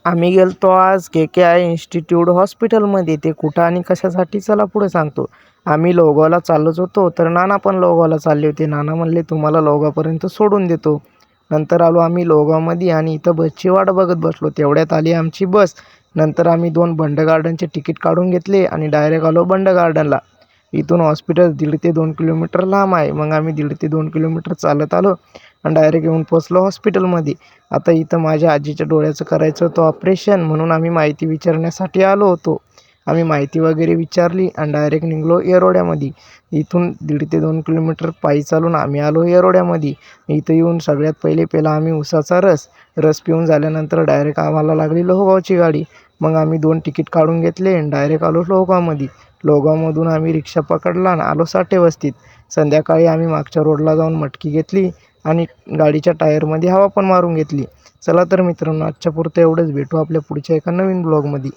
आम्ही गेलतो आज KKI इन्स्टिट्यूट हॉस्पिटलमध्ये. ते कुठं आणि कशासाठी चला पुढे सांगतो. आम्ही लोहगावला चाललोच होतो, तर नाना पण लोहगावला चालले होते. नाना म्हणले तुम्हाला लोहगावपर्यंत सोडून देतो. नंतर आलो आम्ही लोहगावमध्ये आणि इथं बसची वाट बघत बसलो. तेवढ्यात आली आमची बस. नंतर आम्ही 2 बंड गार्डनचे तिकीट काढून घेतले आणि डायरेक्ट आलो बंड गार्डनला. इथून हॉस्पिटल 1.5 ते 2 किलोमीटर लांब आहे. मग आम्ही 1.5 ते 2 किलोमीटर चालत आलो आणि डायरेक्ट येऊन पोचलो हॉस्पिटलमध्ये. आता इथं माझ्या आजीच्या डोळ्याचं करायचं होतं ऑपरेशन, म्हणून आम्ही माहिती विचारण्यासाठी आलो होतो. आम्ही माहिती वगैरे विचारली आणि डायरेक्ट निघालो येरवड्यामध्ये. इथून 1.5 ते 2 किलोमीटर पायी चालून आम्ही आलो येरवड्यामध्ये. इथं येऊन सगळ्यात पहिला आम्ही उसाचा रस पिऊन झाल्यानंतर डायरेक्ट आम्हाला लागली लोहगावची गाडी. मग आम्ही 2 तिकीट काढून घेतले आणि डायरेक्ट आलो लोहगावमध्ये. लोहगावमधून आम्ही रिक्षा पकडला आणि आलो साठे वस्तीत. संध्याकाळी आम्ही मागच्या रोडला जाऊन मटकी घेतली आणि गाडीच्या टायरमध्ये हवा पण मारून घेतली. चला तर मित्रांनो, आजच्या पुरतं एवढंच. भेटू आपल्या पुढच्या एका नवीन ब्लॉगमध्ये.